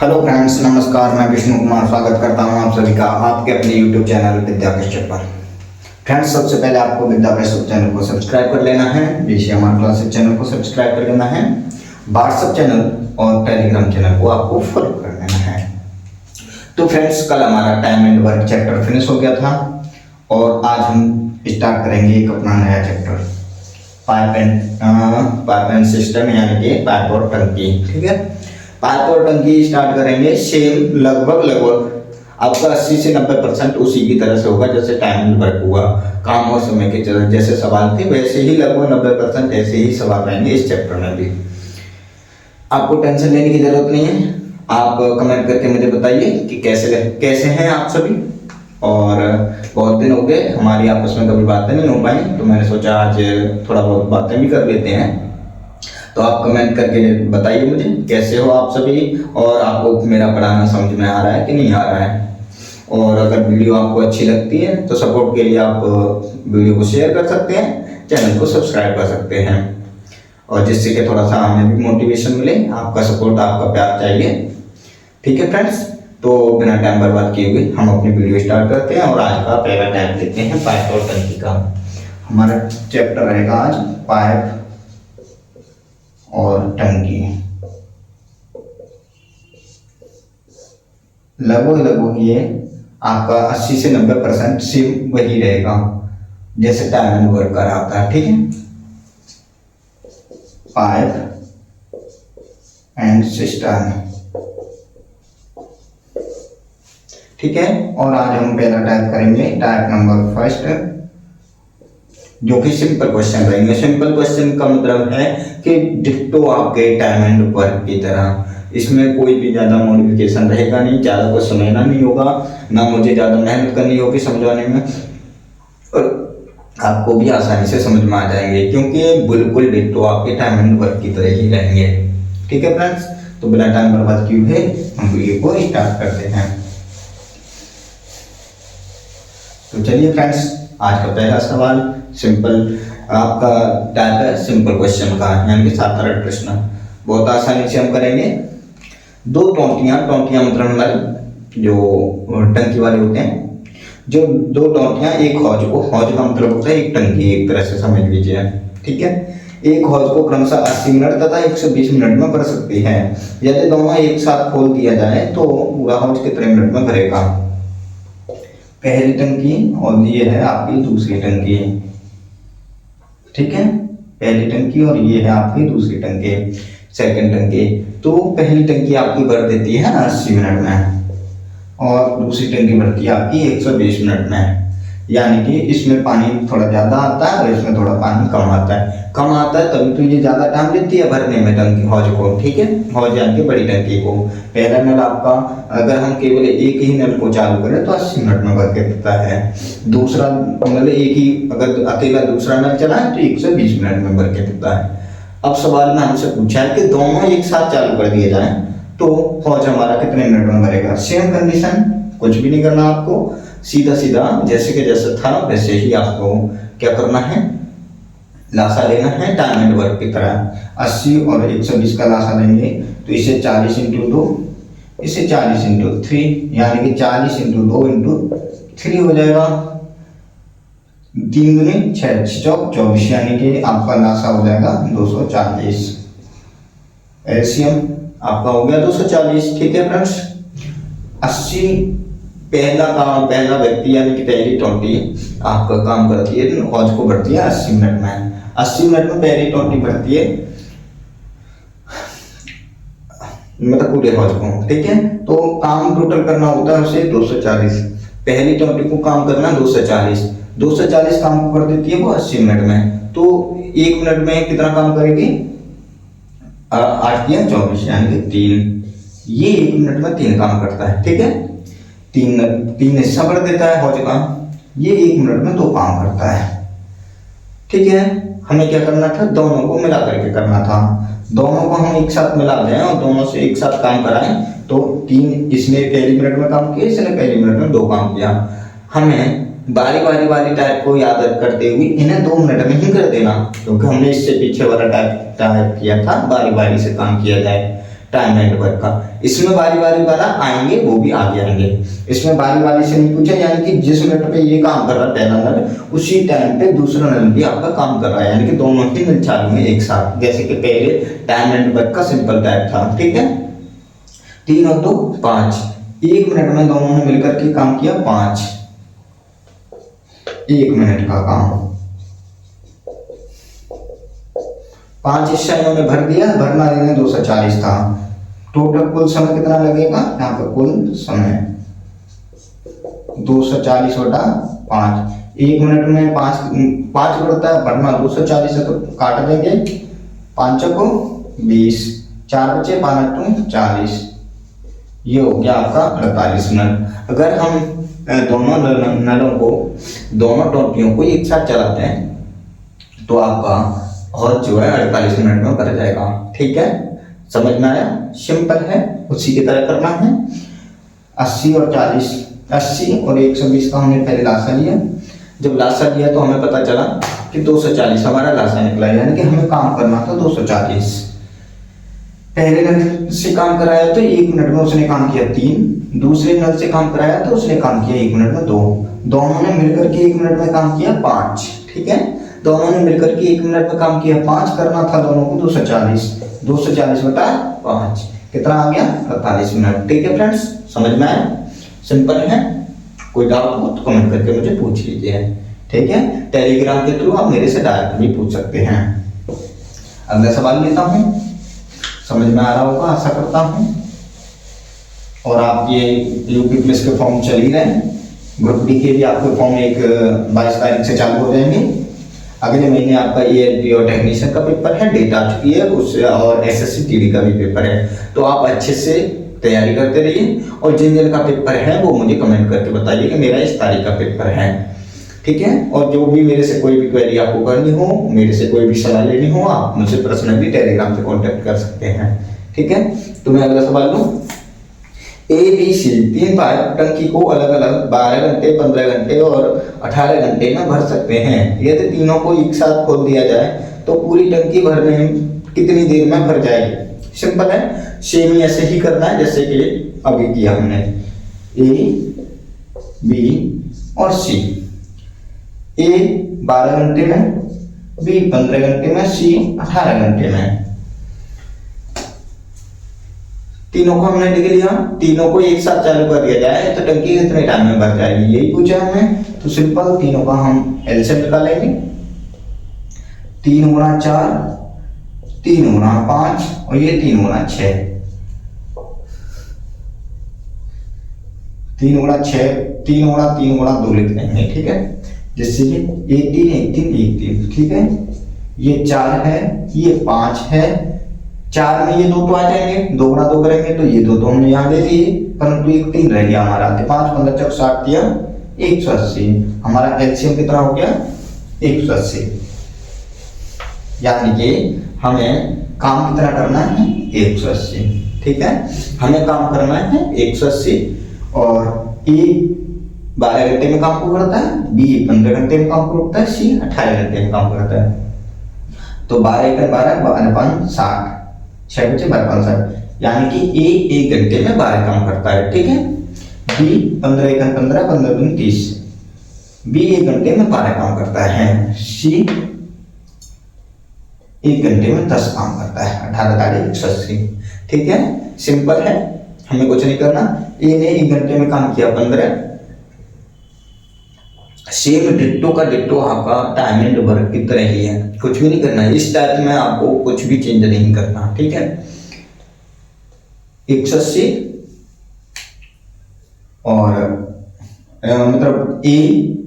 Hello friends, नमस्कार। मैं विष्णु कुमार स्वागत करता हूं आप सभी का आपके अपने यूट्यूब चैनल विद्या कश्यप पर। फ्रेंड्स, सबसे पहले आपको विद्या कश्यप चैनल को सब्सक्राइब कर लेना है, बीसीएमआर क्लासेस चैनल को सब्सक्राइब कर लेना है, व्हाट्सएप चैनल और टेलीग्राम चैनल को आपको फॉलो कर लेना है। तो फ्रेंड्स, कल हमारा time and work chapter finish हो गया था और आज हम स्टार्ट करेंगे एक अपना नया चैप्टर, पाइप एंड सिस्टम, यानी कि पाइप और टंकी। ठीक है, पाइप और टंकी स्टार्ट करेंगे। सेम लगभग आपका 80 से 90% उसी की तरह से होगा जैसे टाइम एंड वर्क हुआ। काम और समय के जैसे सवाल थे वैसे ही लगभग 90% ऐसे ही सवाल रहेंगे इस चैप्टर में भी। आपको टेंशन लेने की जरूरत नहीं है। आप कमेंट करके मुझे बताइए कि कैसे हैं आप सभी। और बहुत दिन हो गए हमारी आपस में कभी बातें नहीं हो पाई, तो मैंने सोचा आज थोड़ा बहुत बातें भी कर लेते हैं। तो आप कमेंट करके बताइए मुझे कैसे हो आप सभी, और आपको मेरा पढ़ाना समझ में आ रहा है कि नहीं आ रहा है। और अगर वीडियो आपको अच्छी लगती है तो सपोर्ट के लिए आप वीडियो को शेयर कर सकते हैं, चैनल को सब्सक्राइब कर सकते हैं, और जिससे कि थोड़ा सा हमें भी मोटिवेशन मिले। आपका सपोर्ट, आपका प्यार चाहिए। ठीक है फ्रेंड्स, तो बिना टाइम बर्बाद किए हुए हम अपनी वीडियो स्टार्ट करते हैं और आज का पहला टाइप लेते हैं पाइप और टंकी का। हमारा चैप्टर रहेगा आज पाइप और टंकी। लगभग ये आपका 80 से 90% सेम वही रहेगा जैसे टाइम एंड वर्क का आता है। ठीक है, पाइप एंड सिस्टम। ठीक है, और आज हम पहला टाइप करेंगे, टाइप नंबर फर्स्ट, जो कि सिंपल क्वेश्चन रहेंगे। सिंपल क्वेश्चन का मतलब है कि डिट्टो आपके टाइम एंड वर्क की तरह, इसमें कोई भी ज्यादा मॉडिफिकेशन रहेगा नहीं, ज्यादा कुछ समझना नहीं होगा, ना मुझे ज्यादा मेहनत करनी होगी समझाने में, और आपको भी आसानी से समझ में आ जाएंगे क्योंकि बिल्कुल डिट्टो आपके टाइम एंड वर्क की तरह ही रहेंगे। ठीक है फ्रेंड्स, तो बिना टाइम बर्बाद किए हुए हम वीडियो को स्टार्ट करते हैं। तो चलिए फ्रेंड्स, आज का पहला सवाल सिंपल आपका टाइप है सिंपल क्वेश्चन का, यानी कि साधारण प्रश्न। बहुत आसानी से हम करेंगे। दो टोंटियां मतलब हमारे जो टंकी वाले होते हैं, जो दो टोंटियां एक हौज का मतलब होता है एक टंकी, एक तरह से समझ लीजिए। ठीक है, एक हौज को क्रमशः 80 मिनट तथा 120 मिनट में भर सकती है। यदि दोनों एक साथ खोल दिया जाए तो पूरा हौज कितने मिनट में भरेगा? पहली टंकी और ये है आपकी दूसरी टंकी। ठीक है, पहली टंकी और ये है आपकी दूसरी टंकी, सेकंड टंकी। तो पहली टंकी आपकी भर देती है 80 मिनट में और दूसरी टंकी भरती है आपकी 120 मिनट में। यानी कि इसमें पानी थोड़ा ज्यादा आता है और इसमें थोड़ा पानी कम आता है। कम आता है तभी तो ये ज्यादा टाइम लेती है भरने में टंकी हौज को। ठीक है, हौज यानी कि बड़ी टंकी को। पहला नल आपका, अगर हम केवल एक ही नल को चालू करें तो 80 मिनट में भर के देता है। दूसरा नल एक ही, अगर अकेला दूसरा नल चलाएं तो 120 मिनट में भर के देता है। अब सवाल में हमसे पूछा है कि दोनों एक साथ चालू कर दिए जाए तो हौज हमारा कितने मिनट में भरेगा? सेम कंडीशन, कुछ भी नहीं करना आपको, सीधा सीधा जैसे के जैसे था वैसे ही आपको क्या करना है, लासा लेना है टाइम एंड वर्क की तरह। 80 और 120 का लासा लेंगे तो इसे 40 इंटू 2, इसे 40 इंटू 3, यानी कि 40 इंटू 2 इंटू 3 हो जाएगा। 3 दूनी 6, 24, यानी कि आपका लासा हो जाएगा 240। एलसीएम आपका हो गया 240। ठीक है फ्रेंड्स, 80 पहला व्यक्ति यानी कि पहली टोंटी आपका काम करती है, हौज को भरती है 80 मिनट में। 80 मिनट में पहली टोंटी भरती है, मतलब पूरे हौज को। ठीक है, तो काम टोटल करना होता है उसे 240। पहली टोंटी को काम करना 240 काम को कर देती है वो 80 मिनट में। तो 1 मिनट में कितना काम करेगी? 8 या 24, यानी कि 3। ये 1 मिनट में 3 काम करता है। ठीक है, 3 हिस्सा कर देता है हौज का। ये 1 मिनट में 2 काम करता है। ठीक है, हमें क्या करना था? दोनों को मिला करके करना था। दोनों को हम एक साथ मिला दें और दोनों से एक साथ काम कराएं तो 3, इसने पहली मिनट में काम किया, इसने पहली मिनट में 2 काम किया। हमें बारी वाली टाइप को याद करते हुए इन्हें 2 मिनट में ही कर देना, क्योंकि हमने इससे पीछे वाला टाइप किया था बारी से काम किया जाए। टाइम एंड वर्क का। इसमें बारी बारी वाला आएंगे, वो भी आगे आएंगे। इसमें बारी बारी से नहीं पूछा, यानी कि जिस मिनट पे ये काम कर रहा है पहला नल, उसी टाइम पे दूसरा नल भी आपका काम कर रहा है, यानी कि दोनों ही नल चालू है एक साथ। जैसे कि पहले टाइम एंड वर्क का सिंपल टाइप था, ठीक है। 3 और 2 5, 1 मिनट में दोनों ने मिलकर के काम किया 5, 1 मिनट का काम। 5 हिस्सा इन्होंने भर दिया, भरना इन्हें 240 था। टोटल कुल समय कितना लगेगा, यहाँ पर कुल समय 240/5। 1 मिनट में 5 बढ़ता है, भरना 240 है तो काट देंगे, 5 को 20, 4 बचे, 5 40, ये हो गया आपका 48 मिनट। अगर हम दोनों नलों को, दोनों टोटियों को एक साथ चलाते हैं तो आपका और जो है 48 मिनट में कर जाएगा, ठीक है। समझ में आया, सिंपल है, उसी की तरह करना है। 80 और 40, 80 और 120 का हमने पहले लासा लिया। जब लासा लिया तो हमें पता चला कि 240 हमारा लासा निकला, यानी कि हमें काम करना था 240। पहले नल से काम कराया तो 1 मिनट में उसने काम किया 3, दूसरे नल से काम कराया तो उसने काम किया 1 मिनट में 2, दोनों ने मिलकर के 1 मिनट में काम किया 5, ठीक है। दोनों ने मिलकर के 1 मिनट में काम किया 5, करना था दोनों को 240, 240/5 कितना आ गया 48 मिनट, ठीक है फ्रेंड्स। समझ में आया, सिंपल है। कोई डाउट हो तो कमेंट करके मुझे पूछ लीजिए, ठीक है। टेलीग्राम के थ्रू आप मेरे से डायरेक्ट भी पूछ सकते हैं। अगला सवाल लेता हूँ, समझ में आ रहा होगा आशा करता हूँ। और आप ये यूपी पुलिस के फॉर्म चल ही रहे हैं, ग्रुप डी के भी आपके फॉर्म 22 तारीख से चालू हो जाएंगे। अगले महीने आपका ELP और टेक्नीशियन का पेपर है, डेट आ चुकी है उससे, और SSC TD का भी पेपर है। तो आप अच्छे से तैयारी करते रहिए, और जिन जिन का पेपर है वो मुझे कमेंट करके बताइए कि मेरा इस तारीख का पेपर है, ठीक है। और जो भी मेरे से कोई भी क्वेरी आपको करनी हो, मेरे से कोई भी सलाह लेनी हो, आप मुझसे पर्सनली टेलीग्राम से कांटेक्ट कर सकते हैं, ठीक है। तो मैं अगला सवाल लूं, ABC 3 पाइप टंकी को अलग अलग 12 घंटे, 15 घंटे और 18 घंटे में भर सकते हैं। यदि तीनों को एक साथ खोल दिया जाए तो पूरी टंकी भरने में कितनी देर में भर जाएगी। सिंपल है, सेम ही ऐसे ही करना है जैसे कि अभी किया हमने, A, B और C। A 12 घंटे में, B 15 घंटे में, C 18 घंटे में। तीनों को हमने लिख लिया, तीनों को एक साथ चालू कर दिया जाए तो टंकी कितने टाइम में भर जाएगी, यही पूछा हमें। तो सिंपल तीनों का हम एलसीएम निकालेंगे, 3 × 4, 3 × 5 और ये 3 × 6, 3 × 6, 3 × 2 लिख देंगे, ठीक है। जिससे ये 1 3 1 3 1 3, ठीक है। ये 4 है, ये 5 है, 4 में ये 2 तो आ जाएंगे, 2 × 2 करेंगे तो ये 2 तो हमने यहाँ दे दिए, परंतु एक 3 रह गया हमारा। 5 15 चौक 60 दिया 180, हमारा एलसीएम कितना हो गया 180। यानी कि हमें काम कितना करना है 180, ठीक है। हमें काम करना है 180, और A 12 घंटे में काम को करता है, B 15 घंटे में काम को करता है, C 18 घंटे में काम करता है। तो 12 × 12 12 60, 6 बचे 12 60, यानी कि A 1 घंटे में 12 काम करता है, ठीक है। B 15 × 15 15 × 30, B 1 घंटे में 12 काम करता है। C 1 घंटे में 10 काम करता है, 18 × 180, ठीक है। सिंपल है, हमें कुछ नहीं करना। A ने 1 घंटे में काम किया 15, सेम डिट्टो का डिट्टो आपका टाइम एंड वर्क की तरह ही है, कुछ भी नहीं करना है। इस टाइप में आपको कुछ भी चेंज नहीं करना, ठीक है। 180 और मतलब A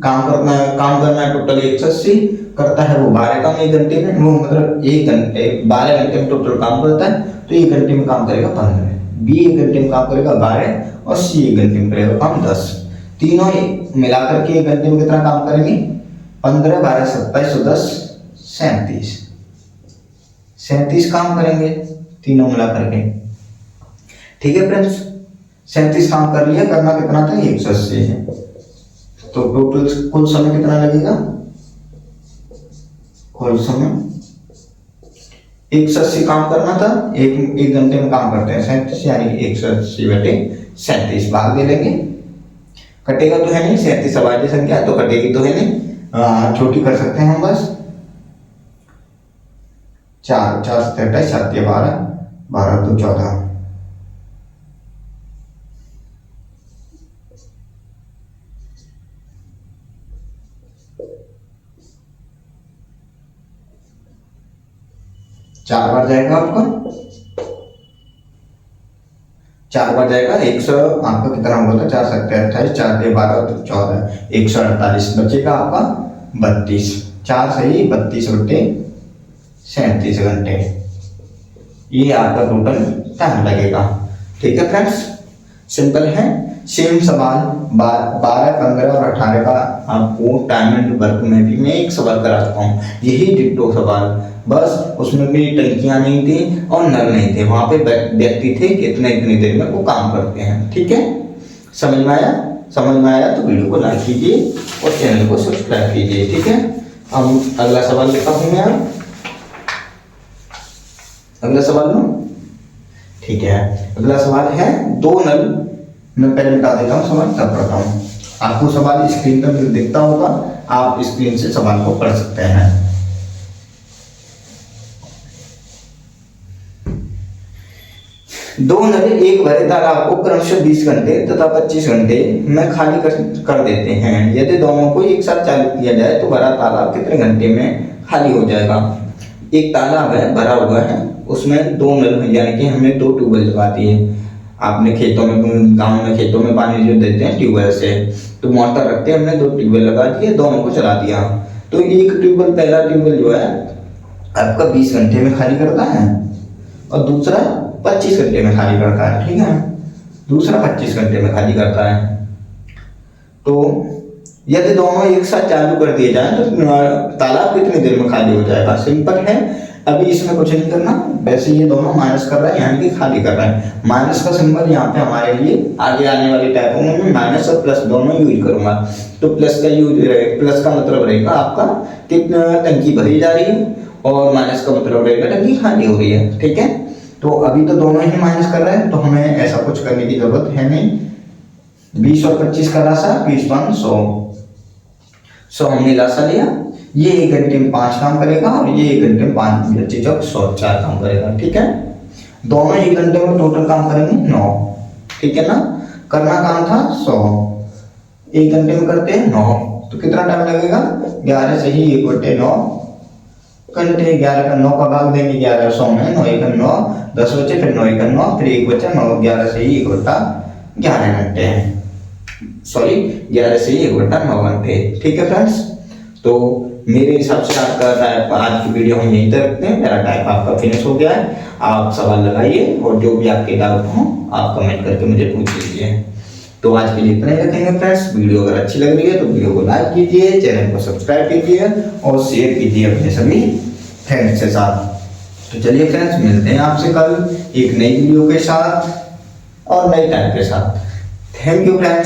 काम करना है टोटल 180, करता है वो 12 काम 1 घंटे में, वो मतलब 1 घंटे 12 घंटे में टोटल काम करता है, तो 1 घंटे में काम करेगा 15, B 1 घंटे में काम करेगा 12 और C 1 घंटे में करेगा काम 10। तीनों मिलाकर के 1 घंटे में कितना काम करेंगे 15 12 27 10 37, 37 काम करेंगे तीनों मिलाकर के, ठीक है फ्रेंड्स। 37 काम कर लिया, करना कितना था 180 है, तो टोटल कुल समय कितना लगेगा, कुल समय 180 काम करना था, एक घंटे में काम करते हैं 37, यानी कि 180/37 भाग दे लेंगे। कटेगा तो है नहीं, 37 अभाज्य संख्या है तो कटेगी तो है नहीं, छोटी कर सकते हैं हम बस। 4 4 से 28, 7 12, 12 2 14, 4 बार जाएगा आपका, 4 बार जाएगा 100, आपका कितना हुआ था 4 से 28, 4 से 12 तो 14, 148 बचेगा आपका 32। 4 सही 32/37 घंटे, ये आपका टोटल टाइम लगेगा। ठीक है फ्रेंड्स, सिंपल है। सेम सवाल 12, 15 और 18 का आपको टाइम एंड वर्क में भी मैं एक सवाल करा चुका हूँ, यही डिट्टो सवाल, बस उसमें भी टंकियां नहीं थी और नल नहीं थे, वहां पे व्यक्ति थे कितने इतनी देर में वो काम करते हैं। ठीक है, समझ में आया? समझ में आया तो वीडियो को लाइक कीजिए और चैनल को सब्सक्राइब कीजिए। ठीक है, अब अगला सवाल लिखा हूं मैं, अगला सवाल लो। ठीक है, अगला सवाल है 2 नल, मैं पहले बता देता हूँ सवाल तब पढ़ता हूँ। आपको सवाल स्क्रीन पर दिखता होगा, आप स्क्रीन से सवाल को पढ़ सकते हैं। 2 नल एक भरे तालाब को क्रमशः 20 घंटे तथा 25 घंटे में खाली कर देते हैं। यदि दोनों को एक साथ चालू किया जाए तो भरा तालाब कितने घंटे में खाली हो जाएगा? एक तालाब है, भरा हुआ है, उसमें 2 नल, यानी कि हमने 2 ट्यूबवेल लगा दिए। आपने खेतों में, गांव में खेतों में पानी जो देते हैं ट्यूबवेल से, तो मोटर रखते हैं, हमने 2 ट्यूबवेल लगा दिए, दोनों को चला दिया। तो एक ट्यूबवेल, पहला ट्यूबवेल जो है आपका 20 घंटे में खाली करता है और दूसरा 25 घंटे में खाली करता है। ठीक है, दूसरा 25 घंटे में खाली करता है। तो यदि दोनों एक साथ चालू कर दिए जाए तो तालाब कितनी देर में खाली हो जाएगा? सिंपल है, अभी इसमें कुछ नहीं करना, वैसे ये दोनों माइनस कर रहा है, यानी कि खाली कर रहा है। माइनस का सिंबल यहाँ पे हमारे लिए आगे आने वाली टाइपों में माइनस और प्लस दोनों यूज करूंगा। तो प्लस का यूज, प्लस का मतलब रहेगा आपका कितना टंकी भरी जा रही है, और माइनस का मतलब रहेगा टंकी खाली हो रही है। ठीक है, तो अभी तो दोनों ही माइनस कर रहे हैं, तो हमें ऐसा कुछ करने की जरूरत है नहीं। 20 और 25 का लासा 20 5 100 हमने लासा लिया। ये 1 घंटे में 5 काम करेगा और ये 1 घंटे में 5 चीजों 4 काम करेगा। ठीक है, दोनों 1 घंटे में टोटल काम करेंगे 9। ठीक है ना, करना काम था 100, 1 घंटे में करते हैं 9, तो कितना टाइम लगेगा? 11 से ही 1/9 घंटे। 11 का 9 का भाग देंगे 11 100 में, 9 1 9, 10 बचे, फिर 9 1 9, फिर 1 बचा, 9 11 से ही 1/11 घंटे हैं, सॉरी 11 से ही 1/9 घंटे। ठीक है फ्रेंड्स, तो मेरे हिसाब से आपका टाइप आज की वीडियो हम यहीं तक रखते हैं। मेरा टाइप आपका फिनिश हो गया है। आप सवाल लगाइए और जो भी आपके डाउट हो आप कमेंट करके मुझे पूछ लीजिए। तो आज के लिए इतना ही रखेंगे फ्रेंड्स। वीडियो अगर अच्छी लग रही है तो वीडियो को लाइक कीजिए, चैनल को सब्सक्राइब कीजिए और शेयर कीजिए अपने सभी फ्रेंड्स के साथ। तो चलिए फ्रेंड्स, मिलते हैं आपसे कल एक नई वीडियो के साथ और नई टाइप के साथ। Thank you friends.